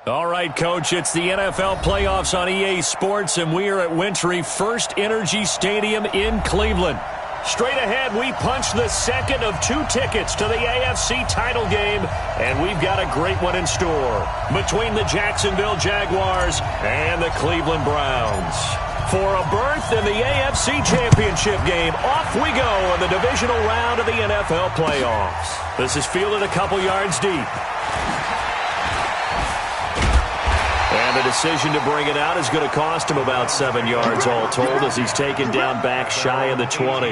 All right, Coach, it's the NFL playoffs on EA Sports, and we are at Wintry First Energy Stadium in Cleveland. Straight ahead, we punch the second of 2 tickets to the AFC title game, and we've got a great one in store between the Jacksonville Jaguars and the Cleveland Browns. For a berth in the AFC Championship game, off we go in the divisional round of the NFL playoffs. This is fielded a couple yards deep. And the decision to bring it out is going to cost him about 7 yards all told as he's taken down back shy of the 20.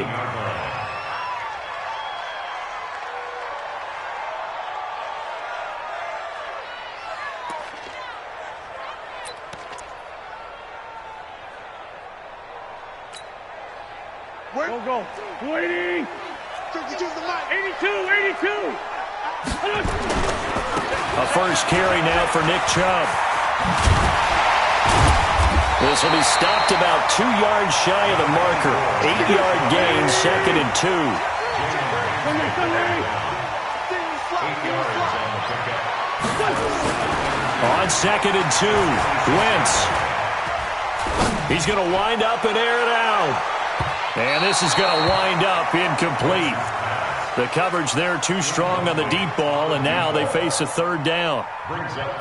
Go. 280. 82. A first carry now for Nick Chubb. This will be stopped about 2 yards shy of the marker. 8-yard gain, 2nd and 2. On 2nd and 2, Wentz. He's going to wind up and air it out. And this is going to wind up incomplete. The coverage there too strong on the deep ball, and now they face a 3rd down.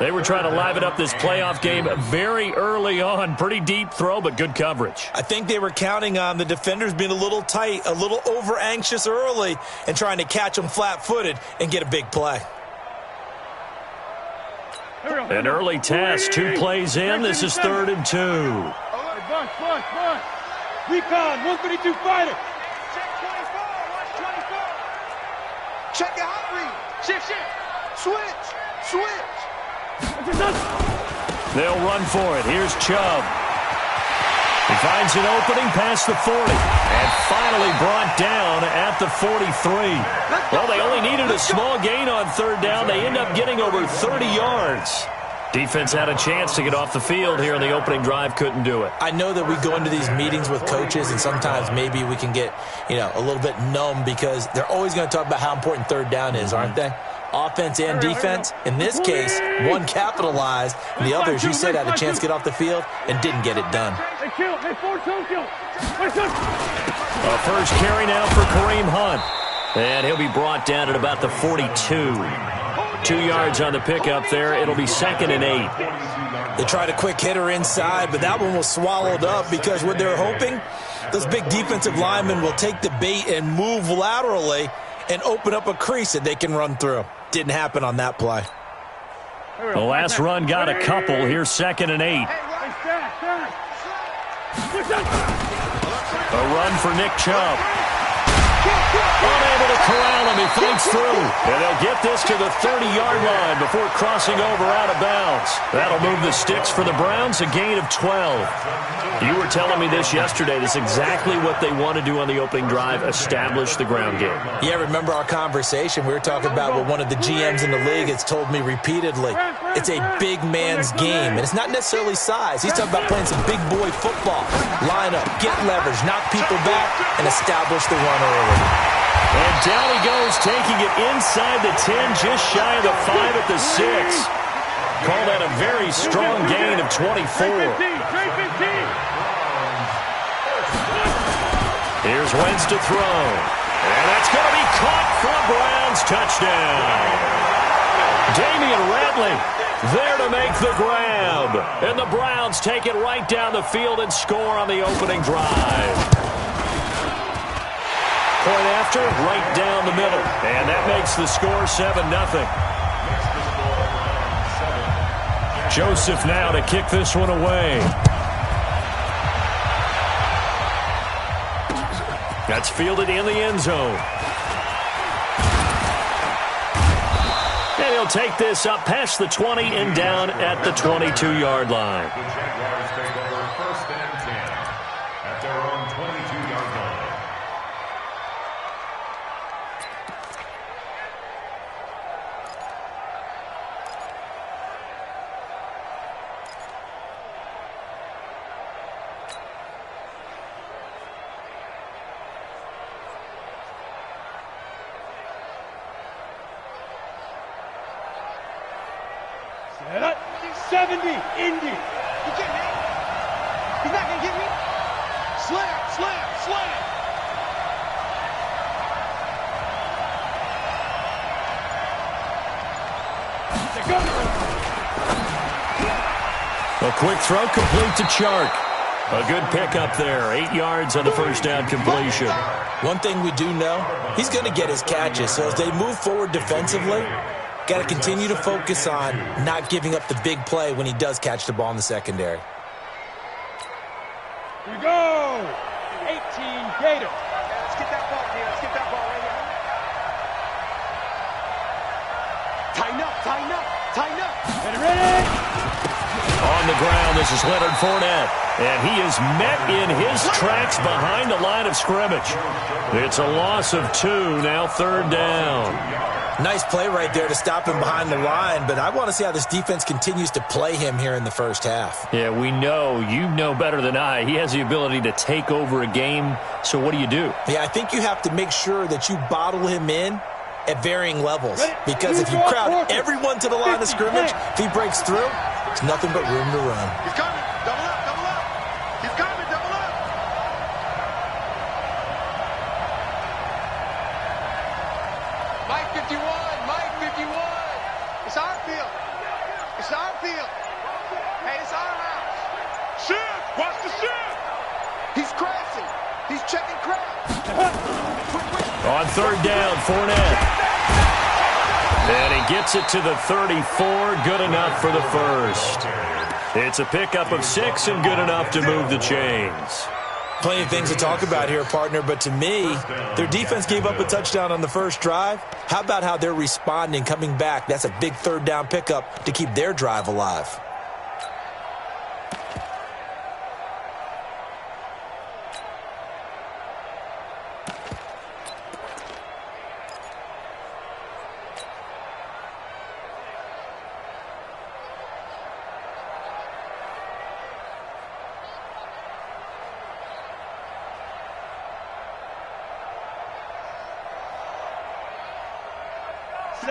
They were trying to liven up this playoff game very early on. Pretty deep throw, but good coverage. I think they were counting on the defenders being a little tight, a little over-anxious early, and trying to catch them flat-footed and get a big play. An early test, 2 plays in. This is 3rd and 2. Bus. Recon, 132 fighter. Check your hot read. Shift. Switch. They'll run for it. Here's Chubb. He finds an opening past the 40. And finally brought down at the 43. Well, they only needed a small gain on 3rd down. They end up getting over 30 yards. Defense had a chance to get off the field here in the opening drive, couldn't do it. I know that we go into these meetings with coaches, and sometimes maybe we can get, a little bit numb because they're always going to talk about how important 3rd down is, aren't they? Offense and defense. In this case, one capitalized, and the other, as you said, had a chance to get off the field and didn't get it done. A first carry now for Kareem Hunt. And he'll be brought down at about the 42. 2 yards on the pickup there. It'll be 2nd and 8. They tried a quick hitter inside, but that one was swallowed up because what they're hoping, those big defensive linemen will take the bait and move laterally and open up a crease that they can run through. Didn't happen on that play. The last run got a couple. Here's 2nd and 8. A run for Nick Chubb. Unable to corral him. He fights through. And they'll get this to the 30-yard line before crossing over out of bounds. That'll move the sticks for the Browns, a gain of 12. You were telling me this yesterday. This is exactly what they want to do on the opening drive, establish the ground game. Yeah, remember our conversation? We were talking about what one of the GMs in the league has told me repeatedly. It's a big man's game, and it's not necessarily size. He's talking about playing some big boy football. Line up, get leverage, knock people back, and establish the run early. And down he goes, taking it inside the 10, just shy of the 5 at the 6. Call that a very strong gain of 24. Here's Wentz to throw. And that's going to be caught for a Browns touchdown. Damian Radley there to make the grab. And the Browns take it right down the field and score on the opening drive. Point after, right down the middle. And that makes the score 7-0. Joseph now to kick this one away. That's fielded in the end zone. And he'll take this up past the 20 and down at the 22-yard line. The Jaguars take over 1st and 10 at their own 22-yard line. 70, Indy. You kidding me? He's not gonna get me? Slam, slam, slam. A quick throw complete to Chark. A good pickup there. 8 yards on the first down completion. One thing we do know, he's going to get his catches. So as they move forward defensively, got to continue to focus on not giving up the big play when he does catch the ball in the secondary. Here we go. 18 Gator. Let's get that ball here. Let's get that ball right here. Tighten up, tighten up, tighten up. Get it ready. On the ground, this is Leonard Fournette. And he is met in his tracks behind the line of scrimmage. It's a loss of 2, now third down. Nice play right there to stop him behind the line, but I want to see how this defense continues to play him here in the first half. Yeah, we know. You know better than I. He has the ability to take over a game, so what do you do? Yeah, I think you have to make sure that you bottle him in at varying levels, because if you crowd everyone to the line of scrimmage, if he breaks through, it's nothing but room to run. He's coming. Double up, double up. He's coming, double up. Mike 51, Mike 51. It's our field. It's our field. Hey, it's our house. Shift. Watch the shift. He's crashing. He's checking crash. On third down, Fournette. And he gets it to the 34, good enough for the first. It's a pickup of 6 and good enough to move the chains. Plenty of things to talk about here, partner, but to me, their defense gave up a touchdown on the first drive. How about how they're responding, coming back? That's a big third down pickup to keep their drive alive.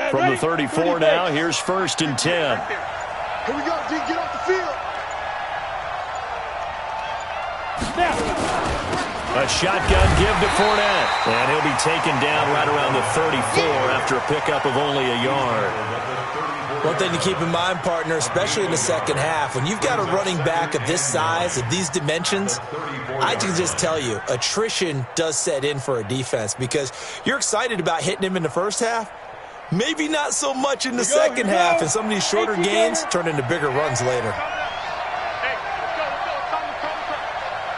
From the 34 now, here's 1st and 10. Here we go, D. Get off the field. A shotgun give to Fournette. And he'll be taken down right around the 34 after a pickup of only a yard. One thing to keep in mind, partner, especially in the second half, when you've got a running back of this size, of these dimensions, I can just tell you, attrition does set in for a defense, because you're excited about hitting him in the first half. Maybe not so much in the second half, and some of these shorter gains turn into bigger runs later. Hey, let's go, let's go.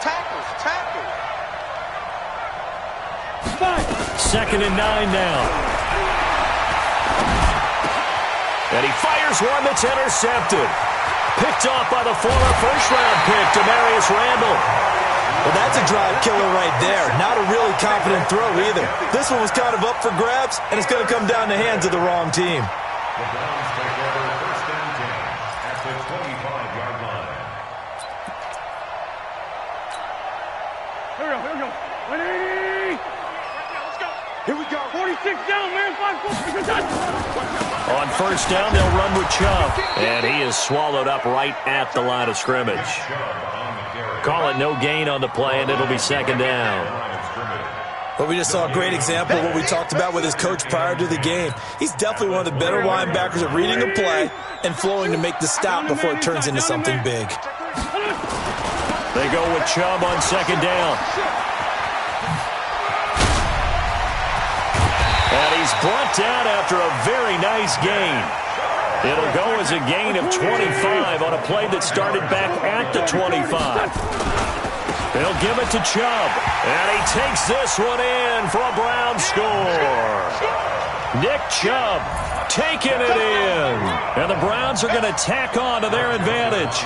Tackles, tackles. 2nd and 9 now. And he fires one that's intercepted. Picked off by the former first-round pick, Demarius Randall. Well, that's a drive killer right there. Not a really confident throw either. This one was kind of up for grabs, and it's going to come down the hands of the wrong team. The Browns take over 1st and 10 at the 25-yard line. Here we go. 180. Let's go. Here we go. 46 down, man. 5 On 1st down, they'll run with Chubb. And he is swallowed up right at the line of scrimmage. Call it no gain on the play, and it'll be 2nd down. But we just saw a great example of what we talked about with his coach prior to the game. He's definitely one of the better linebackers at reading a play and flowing to make the stop before it turns into something big. They go with Chubb on 2nd down. And he's brought down after a very nice gain. It'll go as a gain of 25 on a play that started back at the 25. They'll give it to Chubb. And he takes this one in for a Brown score. Nick Chubb taking it in. And the Browns are going to tack on to their advantage.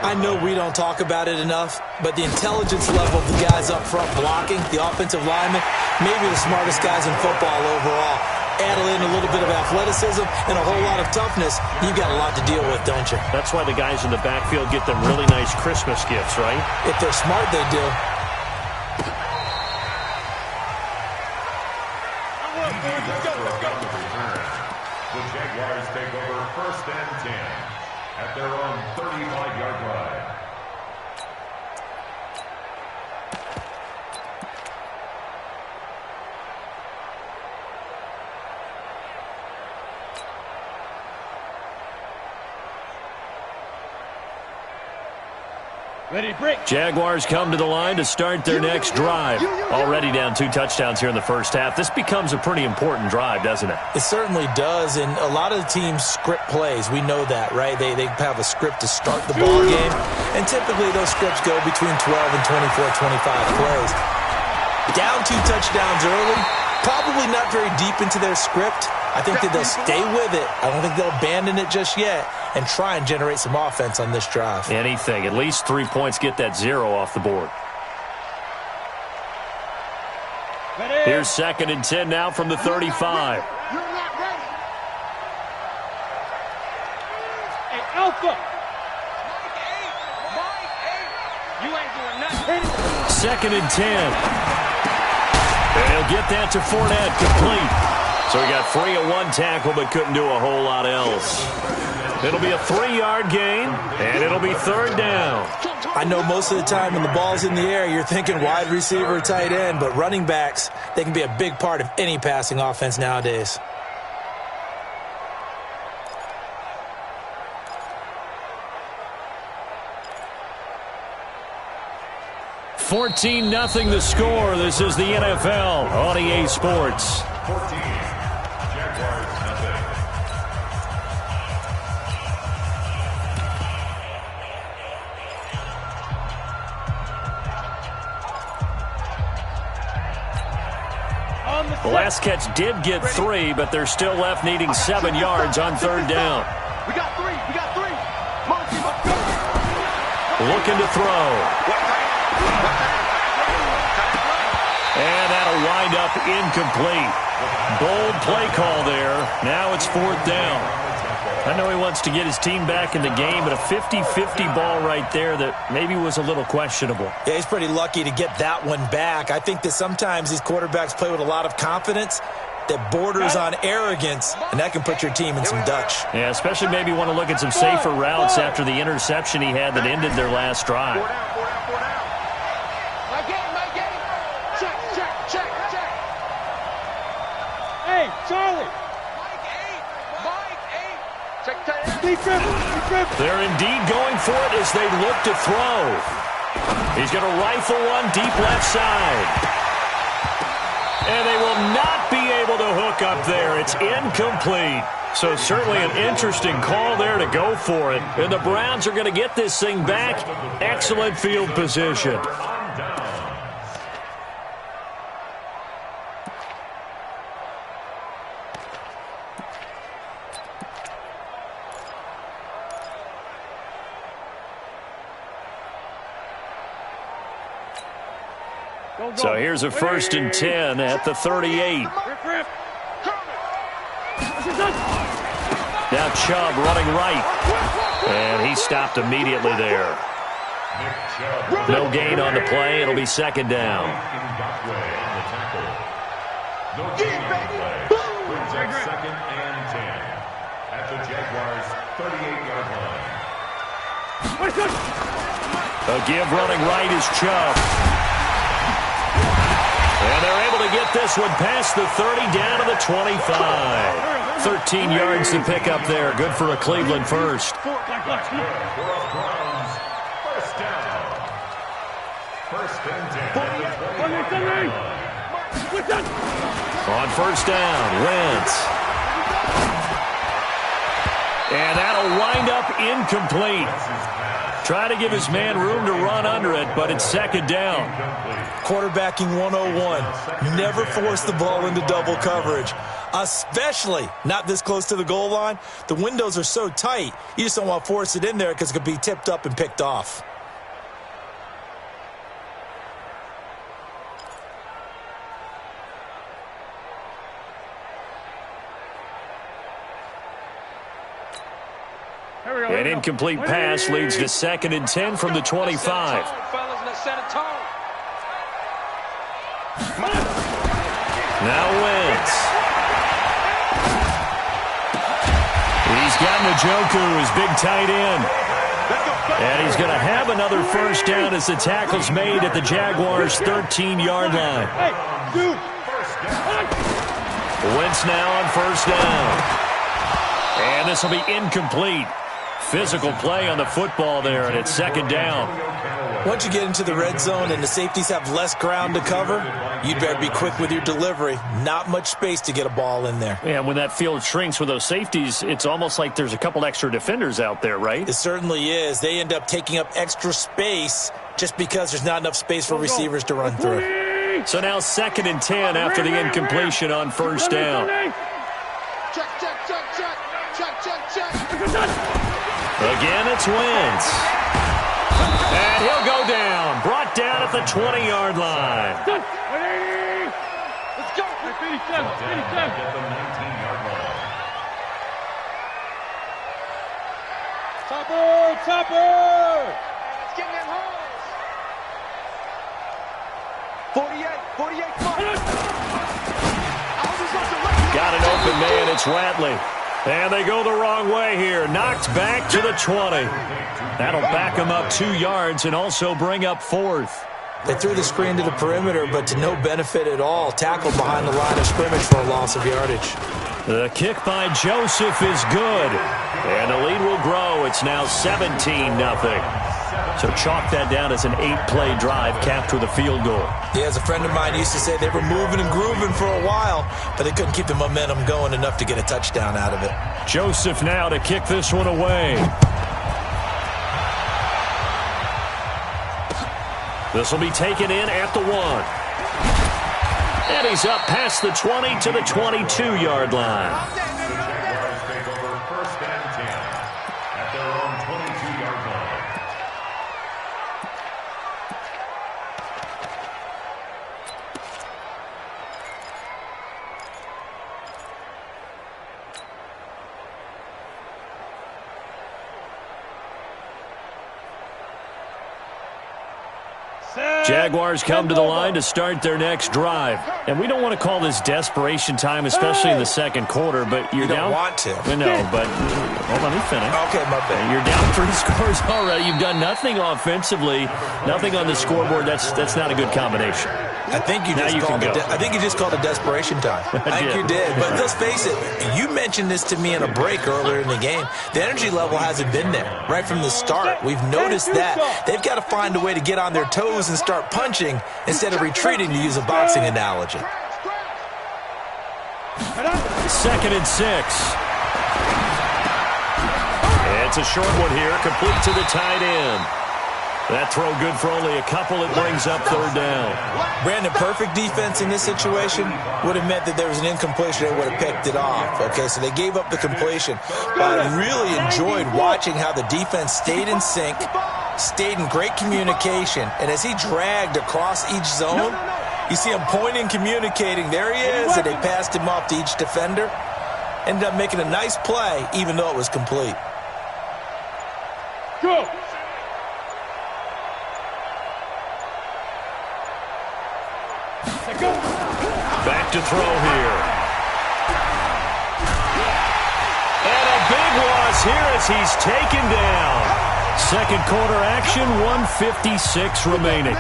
I know we don't talk about it enough, but the intelligence level of the guys up front blocking, the offensive linemen, maybe the smartest guys in football overall. Add in a little bit of athleticism and a whole lot of toughness, you've got a lot to deal with, don't you? That's why the guys in the backfield get them really nice Christmas gifts, right? If they're smart, they do. The Jaguars take over 1st and 10 at their own 35-yard line. Ready, break. Jaguars come to the line to start their next drive. Already down 2 touchdowns here in the first half. This becomes a pretty important drive, doesn't it? It certainly does, and a lot of the teams script plays. We know that, right? They have a script to start the ball game, and typically those scripts go between 12 and 24, 25 plays. Down 2 touchdowns early, probably not very deep into their script. I think that they'll stay with it. I don't think they'll abandon it just yet and try and generate some offense on this drive. Anything. At least 3 points, get that 0 off the board. Ready. Here's 2nd and 10 now from the 35. You're not ready. Hey, Alpha. Mike 8. You ain't doing nothing. 2nd and 10. And he'll get that to Fournette, complete. So he got free of 1 tackle, but couldn't do a whole lot else. It'll be a 3-yard gain, and it'll be 3rd down. I know most of the time when the ball's in the air, you're thinking wide receiver, tight end, but running backs, they can be a big part of any passing offense nowadays. $14-0 the score. This is the NFL on EA Sports. 14. Jaguars, nothing. The last catch did get 3, but they're still left needing 7 yards on 3rd down. We got 3. We got 3. Monkey, let's go. Looking to throw. And that'll wind up incomplete. Bold play call there. Now it's 4th down. I know he wants to get his team back in the game, but a 50-50 ball right there that maybe was a little questionable. Yeah, he's pretty lucky to get that one back. I think that sometimes these quarterbacks play with a lot of confidence that borders on arrogance, and that can put your team in some Dutch. Yeah, especially maybe want to look at some safer routes after the interception he had that ended their last drive. 4 down. My game. Check. Hey, Charlie. Mike 8. Check tight end. Deep dribble. They're indeed going for it as they look to throw. He's going to rifle one deep left side. And they will not be able to hook up there. It's incomplete. So certainly an interesting call there to go for it. And the Browns are going to get this thing back. Excellent field position. So here's a 1st and 10 at the 38. Now Chubb running right. And he stopped immediately there. No gain on the play. It'll be 2nd down. Brings up 2nd and 10 at the Jaguars' 38-yard line. A give running right is Chubb. And they're able to get this one past the 30 down to the 25. 13 yards to pick up there. Good for a Cleveland first. First down. 1st and 10. On 1st down, Wentz. And that'll wind up incomplete. Try to give his man room to run under it, but it's 2nd down. Quarterbacking 101. Never force the ball into double coverage, especially not this close to the goal line. The windows are so tight, you just don't want to force it in there because it could be tipped up and picked off. An incomplete pass leads to 2nd and 10 from the 25. Now Wentz. He's He's got Njoku, his big tight end. And he's going to have another first down as the tackle's made at the Jaguars' 13-yard line. Wentz now on first down. And this will be incomplete. Physical play on the football there, and it's second down. Once you get into the red zone and the safeties have less ground to cover, you'd better be quick with your delivery. Not much space to get a ball in there. Yeah, when that field shrinks with those safeties, it's almost like there's a couple extra defenders out there, right? It certainly is. They end up taking up extra space just because there's not enough space for receivers to run through. So now 2nd and 10 after the incompletion on first down. Check, check, check, check. Check, check, check. Again, it's Wentz. And he'll go down. Brought down at the 20-yard line. Let's go. 57. At the 19-yard line. Topper. Let's get in them holes. 48. Got an open man. It's Watley. And they go the wrong way here. Knocked back to the 20. That'll back them up 2 yards and also bring up 4th. They threw the screen to the perimeter, but to no benefit at all. Tackled behind the line of scrimmage for a loss of yardage. The kick by Joseph is good. And the lead will grow. It's now 17-0. So chalk that down as an 8-play drive capped with a field goal. Yeah, as a friend of mine used to say, they were moving and grooving for a while, but they couldn't keep the momentum going enough to get a touchdown out of it. Joseph now to kick this one away. This will be taken in at the 1. And he's up past the 20 to the 22-yard line. Jaguars take over 1st and 10 at their own 22-yard line. Jaguars come to the line to start their next drive. And we don't want to call this desperation time, especially in the second quarter, but you're down. You don't want to. No, but hold on, let me finish. Okay, my bad. You're down 3 scores already. You've done nothing offensively, nothing on the scoreboard. That's not a good combination. I think you just called it desperation time. I think you did. But let's face it, you mentioned this to me in a break earlier in the game. The energy level hasn't been there right from the start. We've noticed that. They've got to find a way to get on their toes and start punching instead of retreating, to use a boxing analogy. 2nd and 6. It's a short one here, complete to the tight end. That throw good for only a couple. It brings up 3rd down. Brandon, perfect defense in this situation would have meant that there was an incompletion. They would have picked it off. Okay, so they gave up the completion. But I really enjoyed watching how the defense stayed in sync, stayed in great communication, and as he dragged across each zone, you see him pointing, communicating. There he is, and they passed him off to each defender. Ended up making a nice play, even though it was complete. Go. Back to throw here. And a big loss here as he's taken down. Second quarter action, 1:56 remaining.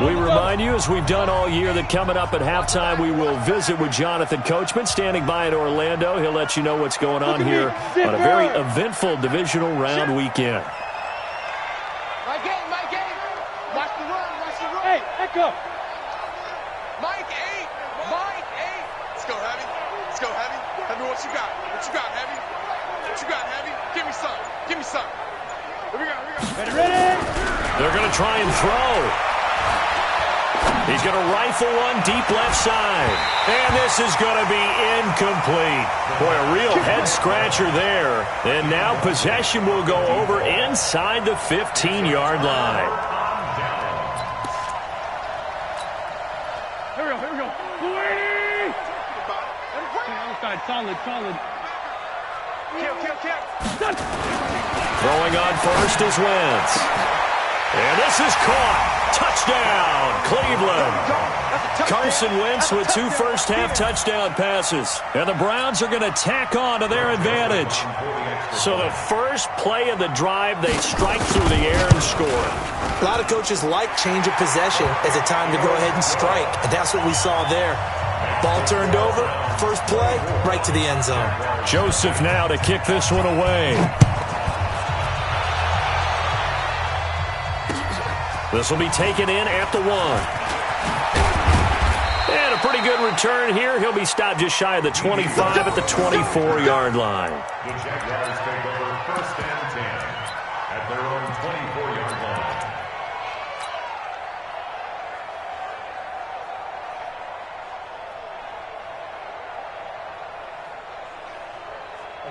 We remind you, as we've done all year, that coming up at halftime, we will visit with Jonathan Coachman, standing by in Orlando. He'll let you know what's going on here on a very eventful divisional round weekend. My game. Watch the run. Hey, echo. Mike 8. Let's go, Heavy. Heavy, what you got? Heavy? What you got, Heavy? Give me some. Here we go. Ready? They're going to try and throw. He's going to rifle one deep left side. And this is going to be incomplete. Boy, a real head-scratcher there. And now possession will go over inside the 15-yard line. Here we go. Outside, solid. Throwing on first is Wentz. And this is caught. Touchdown, Cleveland. Carson Wentz with 2 first-half touchdown passes. And the Browns are going to tack on to their advantage. So the first play of the drive, they strike through the air and score. A lot of coaches like change of possession as a time to go ahead and strike. And that's what we saw there. Ball turned over, first play, right to the end zone. Joseph now to kick this one away. This will be taken in at the 1. And a pretty good return here. He'll be stopped just shy of the 25 at the 24-yard line. The Jaguars take over first and 10 at their own 24-yard line.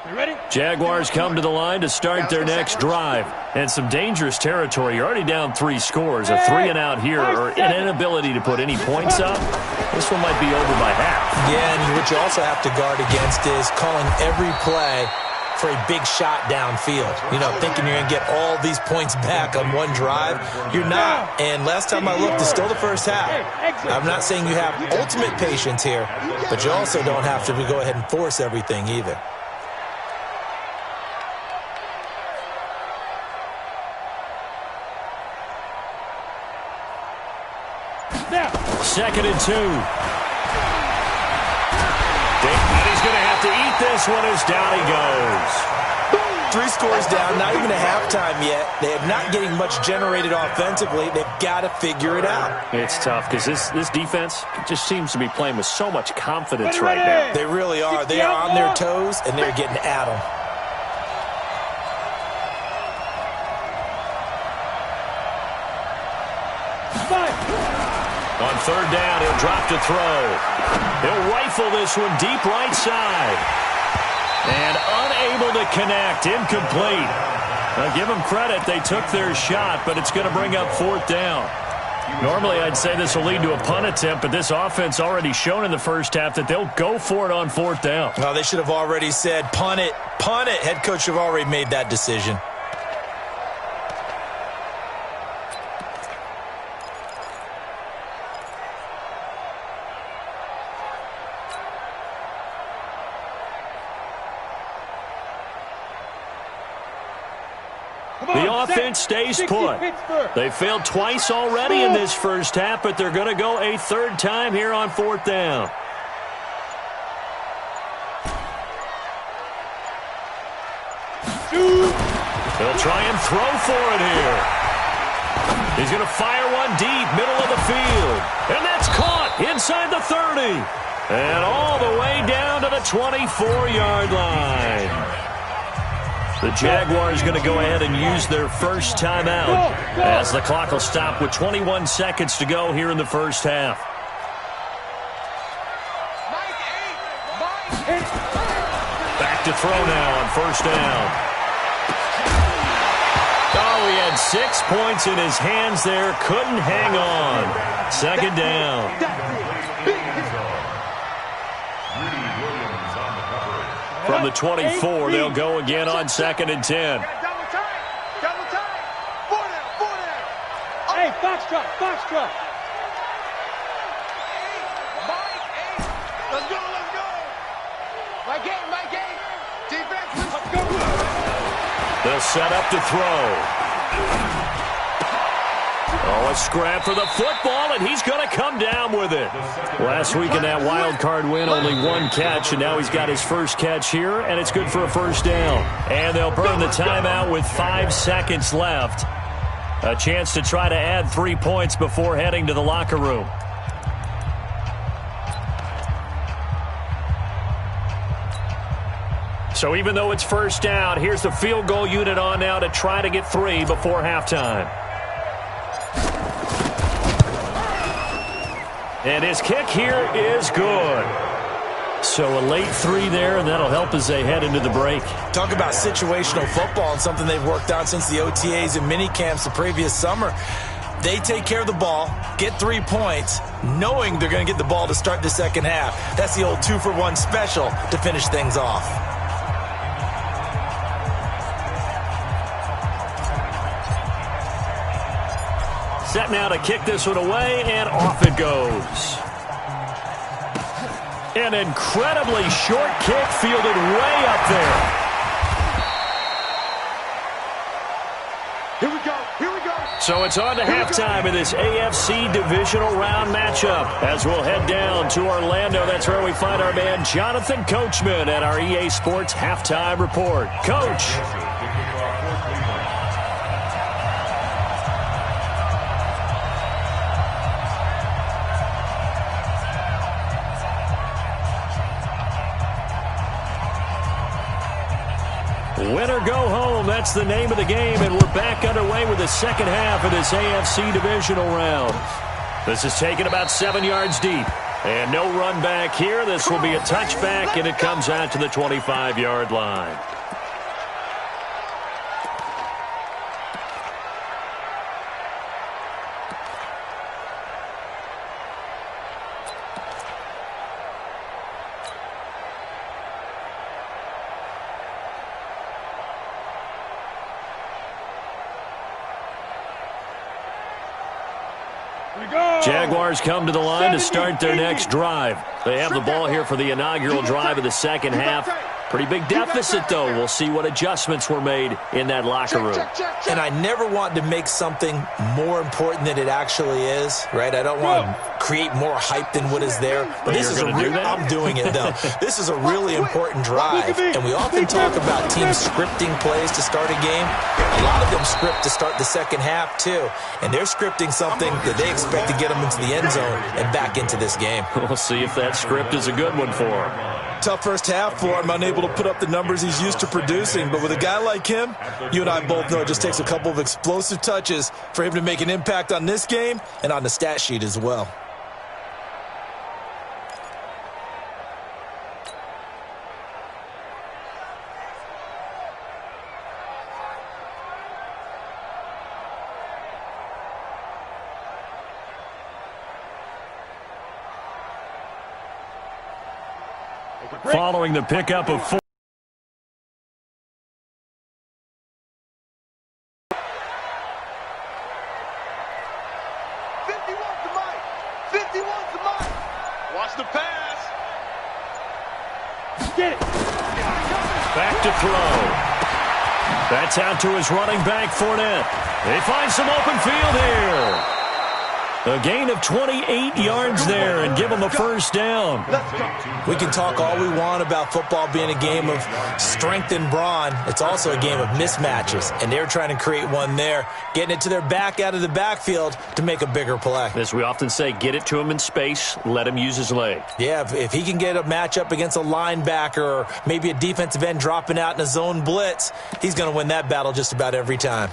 You ready? Jaguars come to the line to start their next drive. And some dangerous territory. You're already down 3 scores. A 3-and-out here or an inability to put any points up. This one might be over by half. Yeah, and what you also have to guard against is calling every play for a big shot downfield. You know, thinking you're going to get all these points back on one drive. You're not. And last time I looked, it's still the first half. I'm not saying you have ultimate patience here, but you also don't have to go ahead and force everything either. Second and 2. And he's going to have to eat this one as down he goes. 3 scores down, not even a halftime yet. They are not getting much generated offensively. They've got to figure it out. It's tough because this defense just seems to be playing with so much confidence right now. They really are. They are on their toes, and they're getting at them. On third down, he'll drop to throw. He'll rifle this one deep right side. And unable to connect. Incomplete. Now, give them credit. They took their shot, but it's going to bring up 4th down. Normally, I'd say this will lead to a punt attempt, but this offense already shown in the first half that they'll go for it on 4th down. Well, they should have already said, punt it, punt it. Head coach should have already made that decision. The offense stays put. They failed twice already in this first half, but they're going to go a 3rd time here on 4th down. They'll try and throw for it here. He's going to fire one deep, middle of the field. And that's caught inside the 30. And all the way down to the 24-yard line. The Jaguars going to go ahead and use their first timeout as the clock will stop with 21 seconds to go here in the first half. Back to throw now on first down. Oh, he had 6 points in his hands there. Couldn't hang on. 2nd down. From the 24, they'll go again on 2nd and 10. Double time. 4 down. Hey, foxtrot. Mike, 8. Let's go. My game. Defense, let's go. They'll set up to throw. Oh, a scrap for the football, and he's going to come down with it. Last week in that wild card win, only 1 catch, and now he's got his first catch here, and it's good for a 1st down. And they'll burn the timeout with 5 seconds left. A chance to try to add 3 points before heading to the locker room. So even though it's 1st down, here's the field goal unit on now to try to get 3 before halftime. And his kick here is good. So a late 3 there, and that'll help as they head into the break. Talk about situational football and something they've worked on since the OTAs and mini camps the previous summer. They take care of the ball, get 3 points, knowing they're going to get the ball to start the second half. That's the old 2-for-1 special to finish things off. Set now to kick this one away, and off it goes. An incredibly short kick fielded way up there. Here we go. Here we go. So it's on to halftime in this AFC divisional round matchup. As we'll head down to Orlando, that's where we find our man Jonathan Coachman at our EA Sports halftime report. Coach. Win or go home, that's the name of the game, and we're back underway with the second half of this AFC divisional round. This is taken about 7 yards deep, and no run back here. This will be a touchback, and it comes out to the 25-yard line. Jaguars come to the line to start their next drive. They have the ball here for the inaugural drive of the second half. Pretty big deficit, though. We'll see what adjustments were made in that locker room. And I never want to make something more important than it actually is, right? I don't want to create more hype than what is there. But this is I'm doing it, though. This is a really important drive. And we often talk about teams scripting plays to start a game. A lot of them script to start the second half, too. And they're scripting something that they expect to get them into the end zone and back into this game. We'll see if that script is a good one for him. Tough first half for him, unable to put up the numbers he's used to producing. But with a guy like him, you and I both know it just takes a couple of explosive touches for him to make an impact on this game and on the stat sheet as well. Following the pickup of 4. Watch the pass. Get it. Back to throw. That's out to his running back, Fournette. They find some open field here. A gain of 28 yards there and give them a first down. We can talk all we want about football being a game of strength and brawn. It's also a game of mismatches, and they're trying to create one there, getting it to their back out of the backfield to make a bigger play. As we often say, get it to him in space, let him use his leg. Yeah, if he can get a matchup against a linebacker or maybe a defensive end dropping out in a zone blitz, he's going to win that battle just about every time.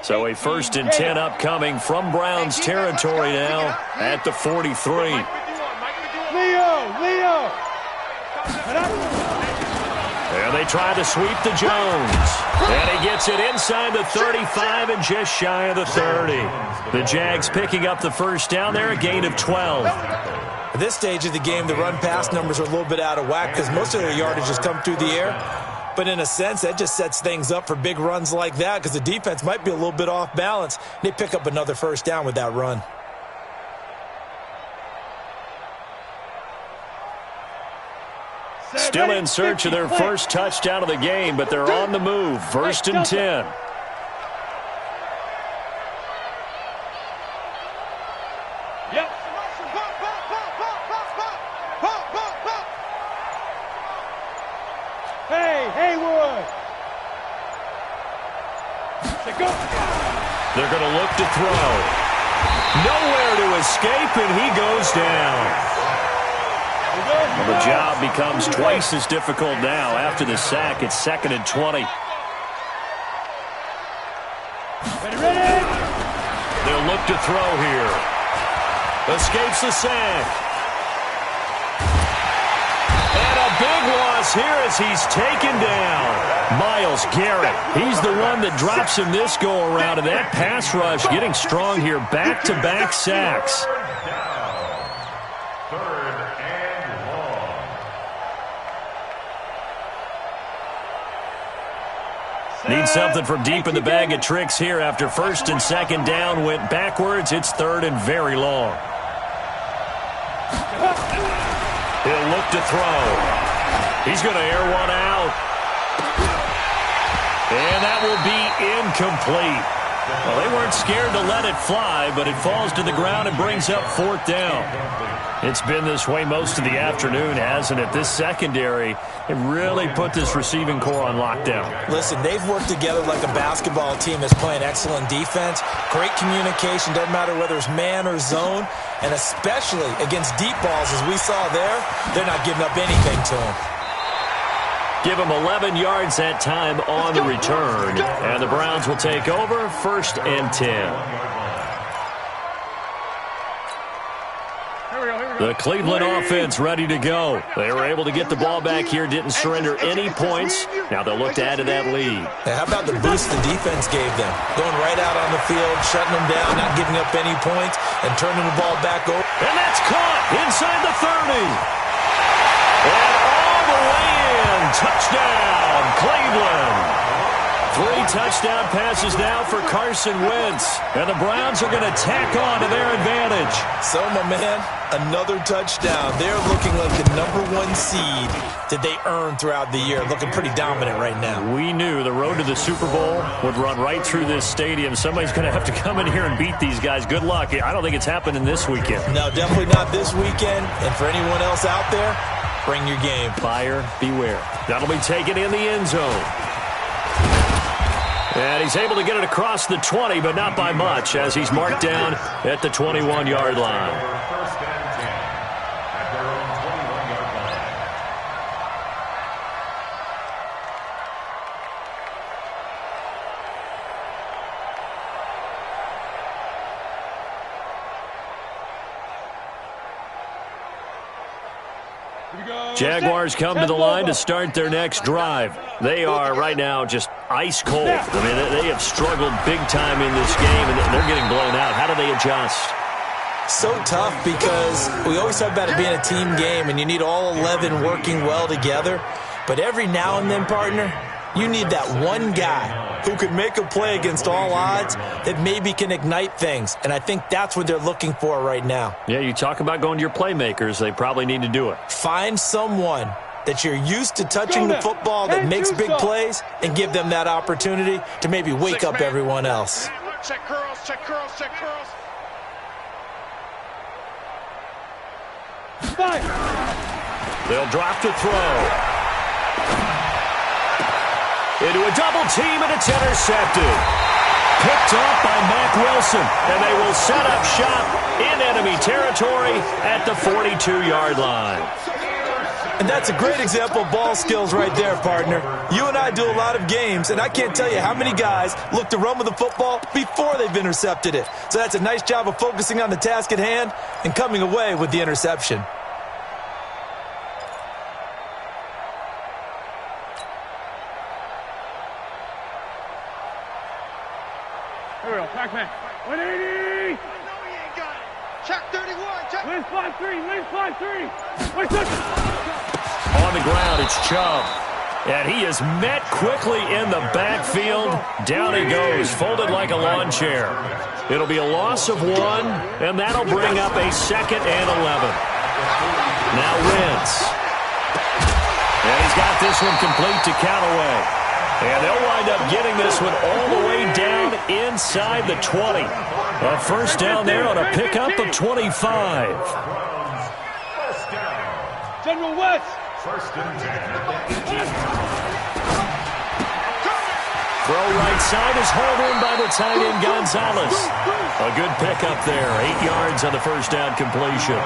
So a 1st and 10 upcoming from Browns territory now at the 43. Leo! There they try to sweep to Jones. And he gets it inside the 35 and just shy of the 30. The Jags picking up the first down there, a gain of 12. At this stage of the game, the run-pass numbers are a little bit out of whack because most of their yardage has come through the air. But in a sense, that just sets things up for big runs like that because the defense might be a little bit off balance. They pick up another first down with that run. Still in search of their first touchdown of the game, but they're on the move. 1st and 10. Yep. Hey, Haywood. They're going to look to throw. Nowhere to escape, and he goes down. Well, the job becomes twice as difficult now after the sack. It's 2nd and 20. Ready? They'll look to throw here. Escapes the sack. And a big loss here as he's taken down. Myles Garrett, he's the one that drops him this go-around, and that pass rush getting strong here. Back-to-back sacks. Need something from deep in the bag of tricks here after first and second down went backwards. It's third and very long. He'll look to throw. He's going to air one out. And that will be incomplete. Well, they weren't scared to let it fly, but it falls to the ground and brings up fourth down. It's been this way most of the afternoon, hasn't it? This secondary, it really put this receiving core on lockdown. Listen, they've worked together like a basketball team that's playing excellent defense. Great communication, doesn't matter whether it's man or zone. And especially against deep balls, as we saw there, they're not giving up anything to them. Give them 11 yards that time on the return. And the Browns will take over, first and 10. The Cleveland offense ready to go. They were able to get the ball back here, didn't surrender any points. Now they'll look to add to that lead. How about the boost the defense gave them? Going right out on the field, shutting them down, not giving up any points, and turning the ball back over. And that's caught inside the 30. And all the way in. Touchdown, Cleveland. 3 touchdown passes now for Carson Wentz. And the Browns are going to tack on to their advantage. So, my man, another touchdown. They're looking like the #1 seed that they earned throughout the year. Looking pretty dominant right now. We knew the road to the Super Bowl would run right through this stadium. Somebody's going to have to come in here and beat these guys. Good luck. I don't think it's happening this weekend. No, definitely not this weekend. And for anyone else out there, bring your game. Buyer beware. That'll be taken in the end zone. And he's able to get it across the 20, but not by much, as he's marked down at the 21-yard line. First and 10 at their own 21-yard line. Jaguars come to the line to start their next drive. They are right now just ice cold. I mean, they have struggled big time in this game, and they're getting blown out. How do they adjust? So tough because we always talk about it being a team game, and you need all 11 working well together. But every now and then, partner, you need that one guy who can make a play against all odds that maybe can ignite things. And I think that's what they're looking for right now. Yeah, you talk about going to your playmakers. They probably need to do it. Find someone that you're used to touching the football that makes big plays and give them that opportunity to maybe wake up everyone else. Check curls, check curls, check curls. They'll drop to throw. Into a double team, and it's intercepted. Picked off by Mack Wilson, and they will set up shop in enemy territory at the 42-yard line. And that's a great example of ball skills right there, partner. You and I do a lot of games, and I can't tell you how many guys look to run with the football before they've intercepted it. So that's a nice job of focusing on the task at hand and coming away with the interception. Here we go, Pac-Man. 180! No, he ain't got it. Check 31, check. Lynch 5-3, Lynch 5-3. On the ground, it's Chubb. And he is met quickly in the backfield. Down he goes, folded like a lawn chair. It'll be a loss of 1, and that'll bring up a 2nd and 11. Now Wentz. And he's got this one complete to Callaway. And they'll wind up getting this one all the way down inside the 20. A first down there on a pickup of 25. General West. First and 10. Throw right side is hauled in by the tight end Gonzalez. A good pickup there. 8 yards on the first down completion.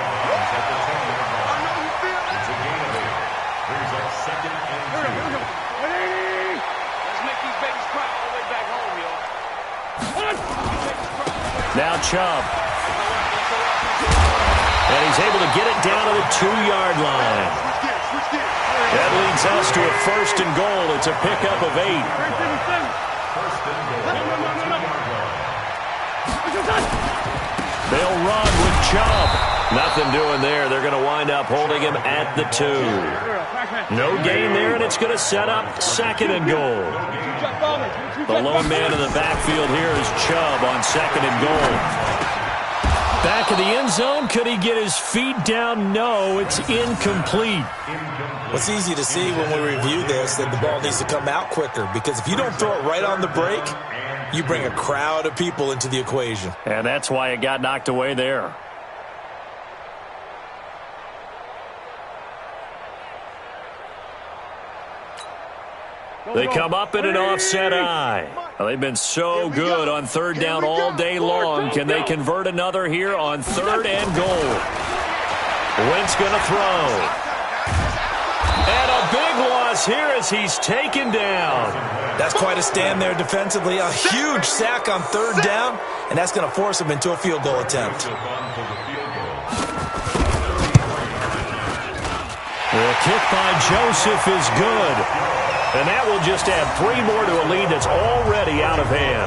Now Chubb. And he's able to get it down to the 2-yard line. That leads us to a first and goal. It's a pickup of 8. They'll run with Chubb. Nothing doing there. They're going to wind up holding him at the 2. No gain there, and it's going to set up 2nd and goal. The lone man in the backfield here is Chubb on 2nd and goal. Back of the end zone. Could he get his feet down? No, it's incomplete. Well, it's easy to see when we review this that the ball needs to come out quicker, because if you don't throw it right on the break, you bring a crowd of people into the equation. And that's why it got knocked away there. They come up in an offset eye. Well, they've been so good on 3rd down all day long. Can they convert another here on 3rd and goal? Wentz going to throw. And a big loss here as he's taken down. That's quite a stand there defensively. A huge sack on 3rd down, and that's going to force him into a field goal attempt. The kick by Joseph is good. And that will just add 3 more to a lead that's already out of hand.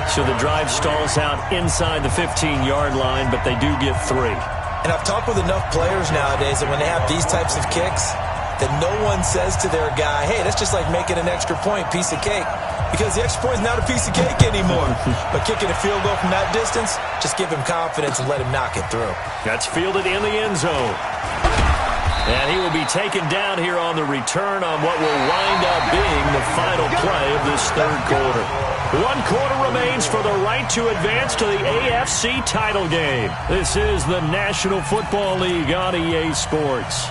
So the drive stalls out inside the 15-yard line, but they do get 3. And I've talked with enough players nowadays that when they have these types of kicks, that no one says to their guy, hey, that's just like making an extra point, piece of cake. Because the extra point is not a piece of cake anymore. But kicking a field goal from that distance, just give him confidence and let him knock it through. That's fielded in the end zone. And he will be taken down here on the return on what will wind up being the final play of this 3rd quarter. 1 quarter remains for the right to advance to the AFC title game. This is the National Football League on EA Sports.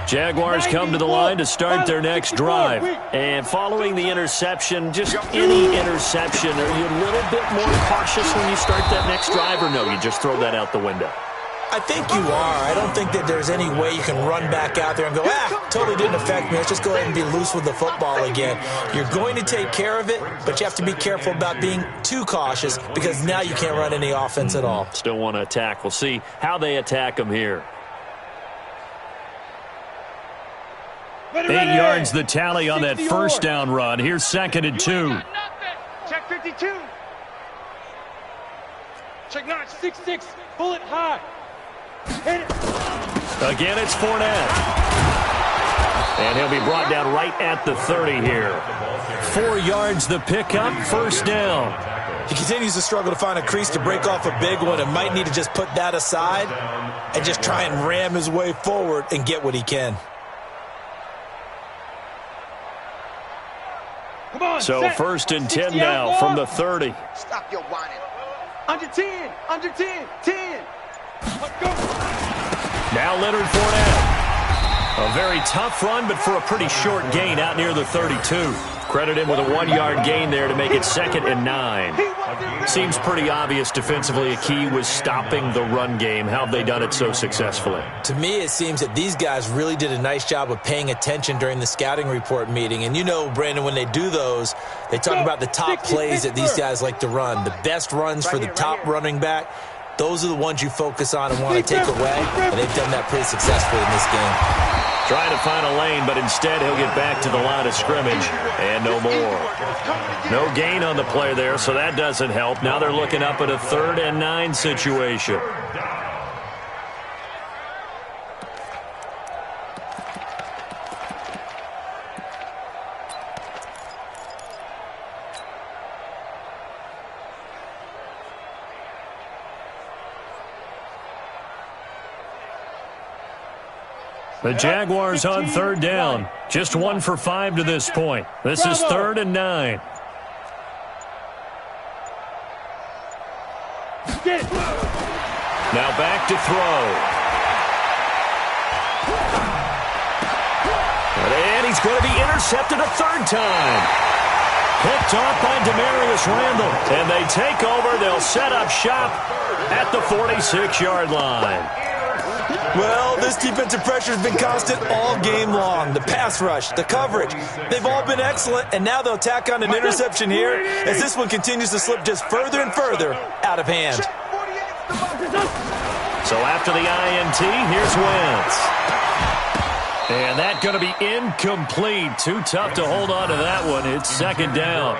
Jaguars come to the line to start their next drive. And following the interception, just any interception, are you a little bit more cautious when you start that next drive, or no, you just throw that out the window? I think you are. I don't think that there's any way you can run back out there and go, totally didn't affect me. Let's just go ahead and be loose with the football again. You're going to take care of it, but you have to be careful about being too cautious, because now you can't run any offense at all. Still want to attack. We'll see how they attack them here. 8 yards the tally on that 1st down run. Here's 2nd and 2. Check 52. Check 9. 6-6. Bullet high. Hit it. Again, it's Fournette. And he'll be brought down right at the 30 here. 4 yards the pickup. 1st down. He continues to struggle to find a crease to break off a big one, and might need to just put that aside and just try and ram his way forward and get what he can. So 1st and 10 now from the 30. Stop your whining. Under 10. Under 10. 10. Let's go. Now Leonard Fournette. A very tough run, but for a pretty short gain out near the 32. Credit him with a 1-yard gain there to make it 2nd and 9. Seems pretty obvious defensively a key was stopping the run game. How have they done it so successfully? To me, it seems that these guys really did a nice job of paying attention during the scouting report meeting. And you know, Brandon, when they do those, they talk about the top plays that these guys like to run. The best runs for the top running back, those are the ones you focus on and want to take away. And they've done that pretty successfully in this game. Trying to find a lane, but instead he'll get back to the line of scrimmage, and no more. No gain on the play there, so that doesn't help. Now they're looking up at a 3rd and 9 situation. The Jaguars on 3rd down. Just 1 for 5 to this point. This is 3rd and 9. Now back to throw. And he's going to be intercepted a 3rd time. Picked off by Demarius Randall. And they take over. They'll set up shop at the 46-yard line. Well, this defensive pressure has been constant all game long. The pass rush, the coverage, they've all been excellent, and now they'll tack on an interception here as this one continues to slip just further and further out of hand. So after the INT, here's Wentz. And that's going to be incomplete. Too tough to hold on to that one. It's second down.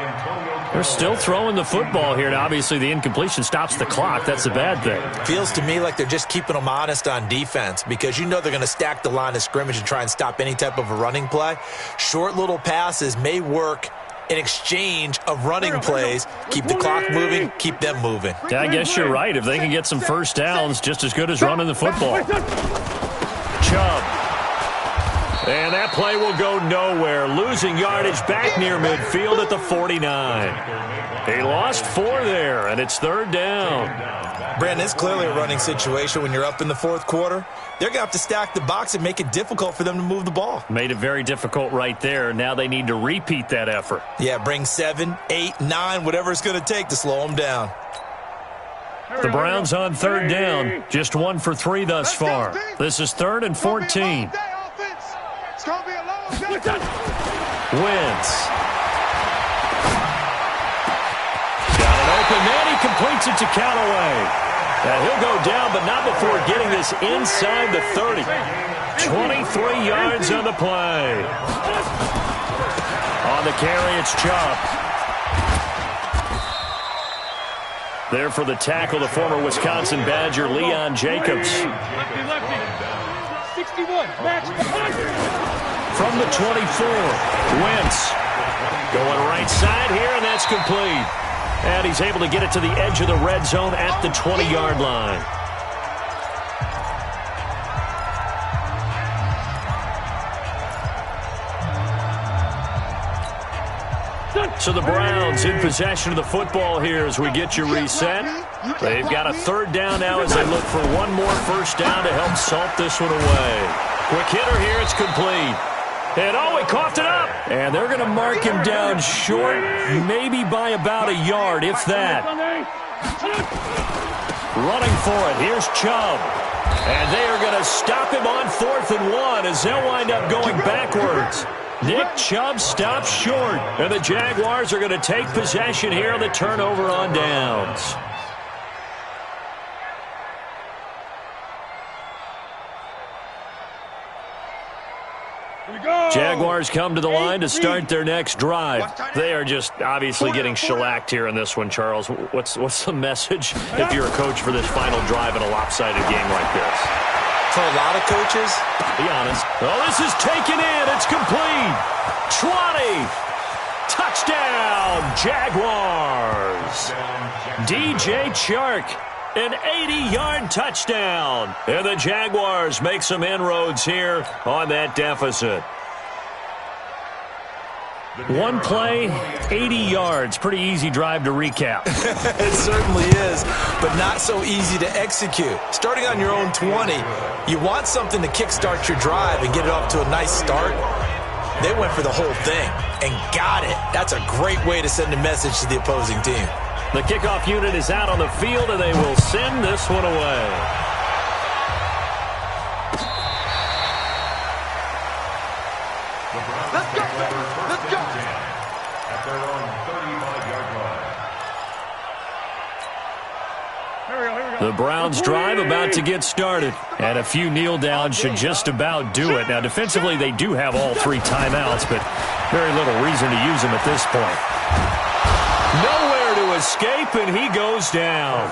They're still throwing the football here, and obviously the incompletion stops the clock. That's a bad thing. Feels to me like they're just keeping them honest on defense because you know they're going to stack the line of scrimmage and try and stop any type of a running play. Short little passes may work in exchange of running plays. Keep the clock moving, keep them moving. Yeah, I guess you're right. If they can get some first downs, just as good as running the football. Chubb. And that play will go nowhere. Losing yardage back near midfield at the 49. He lost 4 there, and it's third down. Brandon, it's clearly a running situation when you're up in the fourth quarter. They're going to have to stack the box and make it difficult for them to move the ball. Made it very difficult right there. Now they need to repeat that effort. Yeah, bring 7, 8, 9, whatever it's going to take to slow them down. The Browns on third down. Just 1 for 3 thus far. This is 3rd and 14. Wentz. Got it open, and he completes it to Callaway. Now he'll go down, but not before getting this inside the 30. 23 yards on the play. On the carry, it's Chubb. There for the tackle, the former Wisconsin Badger, Leon Jacobs. Lefty. 61. Match. From the 24, Wentz going right side here, and that's complete. And he's able to get it to the edge of the red zone at the 20-yard line. So the Browns in possession of the football here as we get you reset. They've got a third down now as they look for one more first down to help salt this one away. Quick hitter here, it's complete. And he coughed it up. And they're going to mark him down short, maybe by about a yard, if that. Running for it, here's Chubb. And they are going to stop him on 4th and 1 as they'll wind up going backwards. Nick Chubb stops short, and the Jaguars are going to take possession here on the turnover on downs. Jaguars come to the line to start their next drive. They are just obviously getting shellacked here in this one, Charles. What's the message if you're a coach for this final drive in a lopsided game like this? For a lot of coaches, be honest. Oh, this is taken in. It's complete. 20. Touchdown, Jaguars. DJ Chark. An 80-yard touchdown. And the Jaguars make some inroads here on that deficit. One play, 80 yards. Pretty easy drive to recap. It certainly is, but not so easy to execute. Starting on your own 20, you want something to kickstart your drive and get it off to a nice start. They went for the whole thing and got it. That's a great way to send a message to the opposing team. The kickoff unit is out on the field, and they will send this one away. Let's go. Let's go. At their own 35-yard line. The Browns drive about to get started, and a few kneel downs should just about do it. Now, defensively, they do have all 3 timeouts, but very little reason to use them at this point. Nowhere to escape, and he goes down.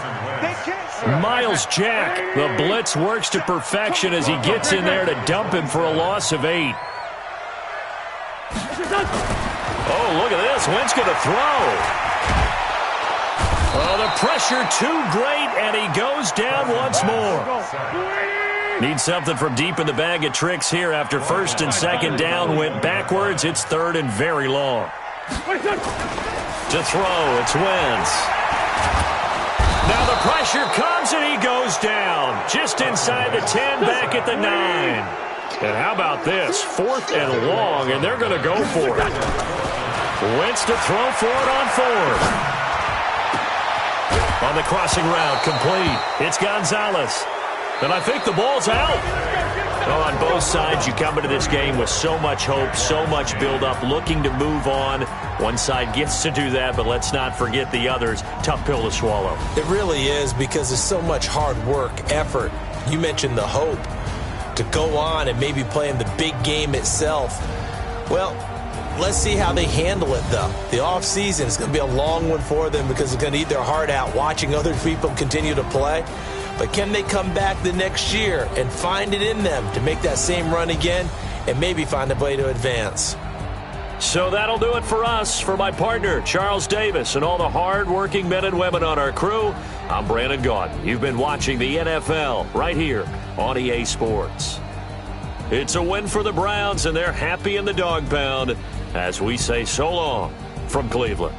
Miles Jack, the blitz works to perfection as he gets in there to dump him for a loss of 8. Oh, look at this. Wentz going to throw. Oh, the pressure too great, and he goes down once more. Need something from deep in the bag of tricks here after 1st and 2nd down went backwards. It's 3rd and very long. To throw, it's Wentz. Now the pressure comes, and he goes down. Just inside the 10, back at the 9. And how about this? 4th and long, and they're going to go for it. Wentz to throw for it on 4th. On the crossing route, complete. It's Gonzalez. And I think the ball's out. Well, on both sides, you come into this game with so much hope, so much build-up, looking to move on. One side gets to do that, but let's not forget the others. Tough pill to swallow. It really is, because there's so much hard work, effort. You mentioned the hope to go on and maybe play in the big game itself. Well, let's see how they handle it, though. The offseason is going to be a long one for them because they're going to eat their heart out watching other people continue to play. But can they come back the next year and find it in them to make that same run again and maybe find a way to advance? So that'll do it for us. For my partner, Charles Davis, and all the hard-working men and women on our crew, I'm Brandon Gaudin. You've been watching the NFL right here on EA Sports. It's a win for the Browns, and they're happy in the dog pound as we say so long from Cleveland.